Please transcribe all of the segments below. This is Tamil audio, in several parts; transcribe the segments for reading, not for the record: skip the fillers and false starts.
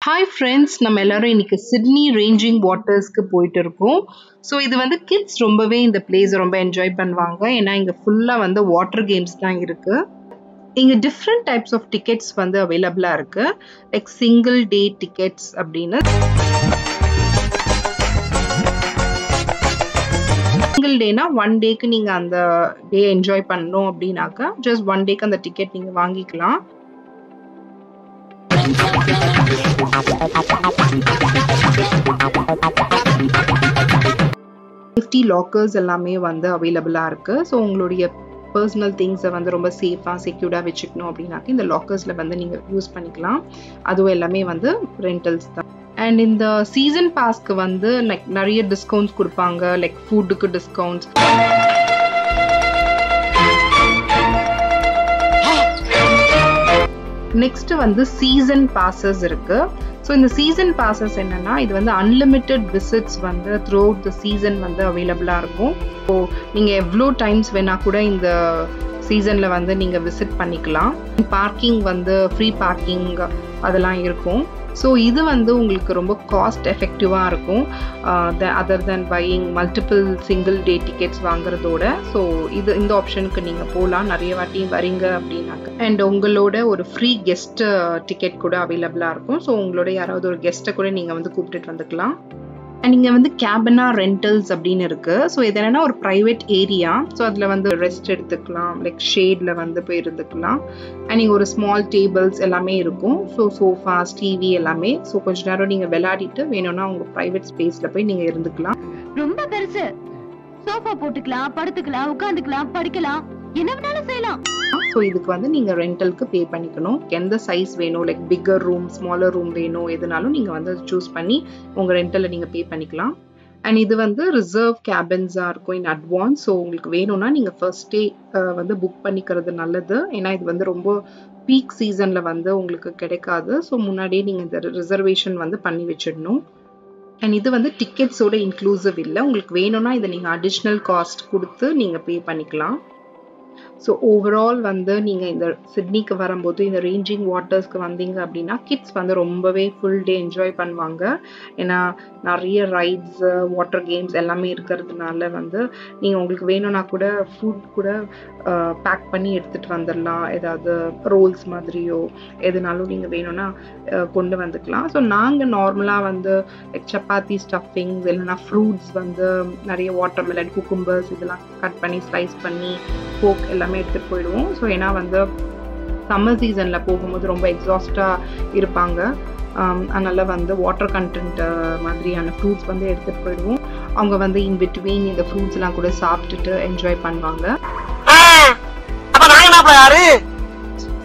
Hi friends, நம்ம எல்லாரும் இன்னைக்கு சிட்னி ரேஞ்சிங் வாட்டர்ஸ்க்கு போயிட்டு இருக்கோம். ஸோ இது வந்து கிட்ஸ் ரொம்பவே இந்த பிளேஸ் ரொம்ப என்ஜாய் பண்ணுவாங்க. ஏன்னா இங்கே ஃபுல்லாக வந்து வாட்டர் கேம்ஸ் தான் இருக்கு. இங்கே டிஃப்ரெண்ட் டைப்ஸ் ஆஃப் டிக்கெட்ஸ் வந்து அவைலபிளாக இருக்கு. லைக் சிங்கிள் டே டிக்கெட்ஸ் அப்படின்னு. சிங்கிள் டேனா 1 டேக்கு நீங்கள் அந்த டே என்ஜாய் பண்ணணும் அப்படின்னாக்கா ஜஸ்ட் 1 டேக்கு அந்த டிக்கெட் நீங்கள் வாங்கிக்கலாம். சேஃப்டி லாக்கர்ஸ் எல்லாமே வந்து அவைலபிளாக இருக்குது. ஸோ உங்களுடைய பர்சனல் திங்ஸை வந்து ரொம்ப சேஃபாக செக்யூர்டாக வச்சுக்கணும் அப்படின்னாக்க இந்த லாக்கர்ஸில் வந்து நீங்கள் யூஸ் பண்ணிக்கலாம். அதுவும் எல்லாமே வந்து ரெண்டல்ஸ் தான். அண்ட் இந்த சீசன் பாஸ்க்கு வந்து லைக் நிறைய டிஸ்கவுண்ட்ஸ் கொடுப்பாங்க. லைக் ஃபுட்டுக்கு டிஸ்கவுண்ட்ஸ், நெக்ஸ்ட் வந்து சீசன் பாசஸ் இருக்கு. ஸோ இந்த சீசன் பாசஸ் என்னன்னா இது வந்து அன்லிமிட்டெட் விசிட்ஸ் வந்து த்ரூ அவுட் த சீசன் வந்து அவைலபிளாக இருக்கும். ஸோ நீங்கள் எவ்வளோ டைம்ஸ் வேணால் கூட இந்த சீசனில் வந்து நீங்கள் விசிட் பண்ணிக்கலாம். பார்க்கிங் வந்து ஃப்ரீ பார்க்கிங் அதெல்லாம் இருக்கும். ஸோ இது வந்து உங்களுக்கு ரொம்ப காஸ்ட் எஃபெக்டிவாக இருக்கும் other than buying multiple single day tickets வாங்குறதோட. ஸோ இந்த ஆப்ஷனுக்கு நீங்கள் போகலாம் நிறைய வாட்டி வரீங்க அப்படின்னாக்க. அண்ட் உங்களோட ஒரு ஃப்ரீ கெஸ்ட் டிக்கெட் கூட அவைலபிளாக இருக்கும். ஸோ உங்களோட யாராவது ஒரு கெஸ்ட்டை கூட நீங்கள் வந்து கூப்பிட்டுட்டு வந்துக்கலாம். அண்ட் இங்கே வந்து கேபினா ரெண்டல்ஸ் அப்படின்னு இருக்குது. ஸோ இது என்னென்னா ஒரு ப்ரைவேட் ஏரியா. ஸோ அதில் வந்து ரெஸ்ட் எடுத்துக்கலாம், லைக் ஷேடில் வந்து போய் இருந்துக்கலாம். அண்ட் இங்கே ஒரு ஸ்மால் டேபிள்ஸ் எல்லாமே இருக்கும். ஸோ சோஃபாஸ், டிவி எல்லாமே. ஸோ கொஞ்ச நேரம் நீங்கள் விளையாடிட்டு வேணும்னா உங்கள் ப்ரைவேட் ஸ்பேஸில் போய் நீங்கள் இருந்துக்கலாம். ரொம்ப பெருசு, சோஃபா போட்டுக்கலாம், படுத்துக்கலாம், உட்காந்துக்கலாம், படிக்கலாம், என்ன வேணாலும் செய்யலாம். ஸோ இதுக்கு வந்து நீங்கள் ரெண்டலுக்கு பே பண்ணிக்கணும். எந்த சைஸ் வேணும், like bigger room, smaller room வேணும், எதுனாலும் நீங்கள் வந்து சூஸ் பண்ணி உங்கள் ரெண்டலில் நீங்கள் பே பண்ணிக்கலாம். அண்ட் இது வந்து ரிசர்வ் கேபின்ஸாக இருக்கும் இன் அட்வான்ஸ். ஸோ உங்களுக்கு வேணும்னா நீங்கள் ஃபர்ஸ்ட் டே வந்து புக் பண்ணிக்கிறது நல்லது. ஏன்னா இது வந்து ரொம்ப பீக் சீசனில் வந்து உங்களுக்கு கிடைக்காது. ஸோ முன்னாடியே நீங்கள் இந்த ரிசர்வேஷன் வந்து பண்ணி வச்சிடணும். அண்ட் இது வந்து டிக்கெட்ஸோட இன்க்ளூசிவ் இல்லை. உங்களுக்கு வேணும்னா இதை நீங்கள் அடிஷ்னல் காஸ்ட் கொடுத்து நீங்கள் பே பண்ணிக்கலாம். ஸோ ஓவரால் வந்து நீங்கள் இந்த சிட்னிக்கு வரும்போது இந்த ரேஞ்சிங் வாட்டர்ஸ்க்கு வந்தீங்க அப்படின்னா கிட்ஸ் வந்து ரொம்பவே ஃபுல் டே என்ஜாய் பண்ணுவாங்க. ஏன்னா நிறைய ரைட்ஸ், வாட்டர் கேம்ஸ் எல்லாமே இருக்கிறதுனால வந்து நீங்கள் உங்களுக்கு வேணும்னா கூட ஃபுட் கூட பேக் பண்ணி எடுத்துகிட்டு வந்துடலாம். ஏதாவது ரோல்ஸ் மாதிரியோ எதுனாலும் நீங்கள் வேணும்னா கொண்டு வந்துக்கலாம். ஸோ நாங்கள் நார்மலாக வந்து சப்பாத்தி ஸ்டஃபிங்ஸ் இல்லைனா ஃப்ரூட்ஸ் வந்து நிறைய வாட்டர்மெலன், குக்கும்பர்ஸ் இதெல்லாம் கட் பண்ணி ஸ்லைஸ் பண்ணி போக் எல்லாமே எடுத்துகிட்டு போயிடுவோம். ஸோ ஏன்னா வந்து சம்மர் சீசனில் போகும்போது ரொம்ப எக்ஸாஸ்டாக இருப்பாங்க. அதனால் வந்து வாட்டர் கண்டென்ட் மாதிரியான ஃப்ரூட்ஸ் வந்து எடுத்துகிட்டு போயிடுவோம். அவங்க வந்து இன் பிட்வீன் இந்த ஃப்ரூட்ஸ்லாம் கூட சாப்பிட்டுட்டு என்ஜாய் பண்ணுவாங்க.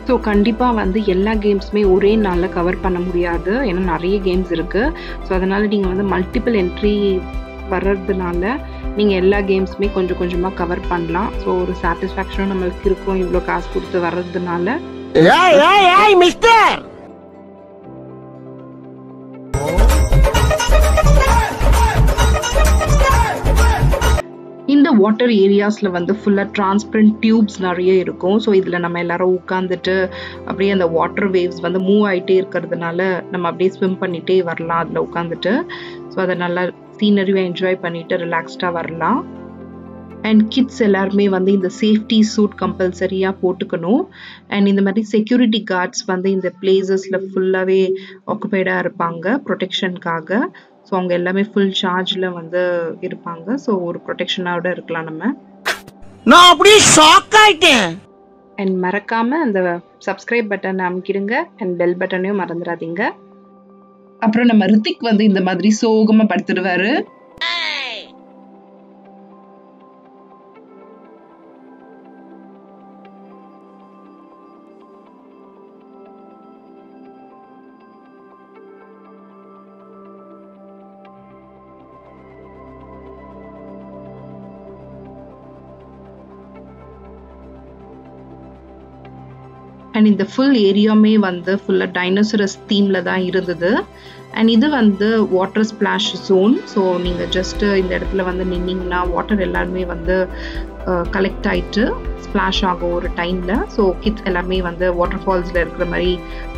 ஸோ கண்டிப்பாக வந்து எல்லா கேம்ஸுமே ஒரே நாளில் கவர் பண்ண முடியாது. ஏன்னா நிறைய கேம்ஸ் இருக்குது. ஸோ அதனால் நீங்கள் வந்து மல்டிபிள் என்ட்ரி வர்றதுனால நீங்கள் எல்லா கேம்ஸுமே கொஞ்சம் கொஞ்சமாக கவர் பண்ணலாம். ஸோ ஒரு சாட்டிஸ்ஃபேக்ஷனும் நம்மளுக்கு இருக்கும் இவ்வளோ காசு கொடுத்து வர்றதுனால. இந்த வாட்டர் ஏரியாஸில் வந்து ஃபுல்லாக டிரான்ஸ்பரண்ட் டியூப்ஸ் நிறைய இருக்கும். ஸோ இதில் நம்ம எல்லாரும் உட்காந்துட்டு அப்படியே அந்த வாட்டர் வேவ்ஸ் வந்து மூவ் ஆகிட்டே இருக்கிறதுனால நம்ம அப்படியே ஸ்விம் பண்ணிகிட்டே வரலாம் அதில் உட்காந்துட்டு. ஸோ அதை நல்லா சீனரியாக என்ஜாய் பண்ணிவிட்டு ரிலாக்ஸ்டாக வரலாம். அண்ட் கிட்ஸ் எல்லாருமே வந்து இந்த சேஃப்டி சூட் கம்பல்சரியாக போட்டுக்கணும். அண்ட் இந்த மாதிரி செக்யூரிட்டி கார்ட்ஸ் வந்து இந்த பிளேசஸில் ஃபுல்லாகவே ஆக்குபைடாக இருப்பாங்க ப்ரொடெக்ஷனுக்காக. ஸோ அவங்க எல்லாமே ஃபுல் சார்ஜில் வந்து இருப்பாங்க. ஸோ ஒரு ப்ரொடெக்ஷனோட இருக்கலாம் நம்ம. நான் அப்படியே ஷாக் ஆயிட்டேன். அண்ட் மறக்காமல் அந்த சப்ஸ்கிரைப் பட்டன் அமைக்கிடுங்க. அண்ட் பெல் பட்டனையும் மறந்துடாதீங்க. அப்புறம் நம்ம ரித்திக் வந்து இந்த மாதிரி சோகமாக படுத்துடுவாரு. அண்ட் இந்த ஃபுல் ஏரியாவுமே வந்து ஃபுல்லாக டைனோசரஸ் தீமில் தான் இருந்தது. அண்ட் இது வந்து வாட்டர் ஸ்பிளாஷ் ஜோன். ஸோ நீங்கள் ஜஸ்ட்டு இந்த இடத்துல வந்து நின்னீங்கன்னா வாட்டர் எல்லாருமே வந்து கலெக்ட் ஆகிட்டு ஸ்பிளாஷ் ஆகும் ஒரு டைமில். ஸோ கிட்ஸ் எல்லாமே வந்து வாட்டர் ஃபால்ஸில் இருக்கிற மாதிரி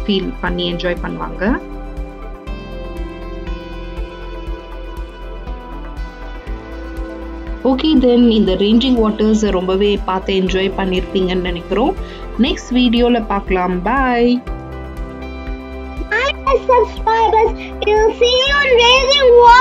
ஃபீல் பண்ணி என்ஜாய் பண்ணுவாங்க. ஓகே, தென் இந்த ரேஞ்சிங் வாட்டர்ஸ் ரொம்பவே பார்த்து என்ஜாய் பண்ணியிருப்பீங்கன்னு நினைக்கிறோம். நெக்ஸ்ட் வீடியோவில் பார்க்கலாம். பாய். Subscribers, we'll see you in Raging Waters.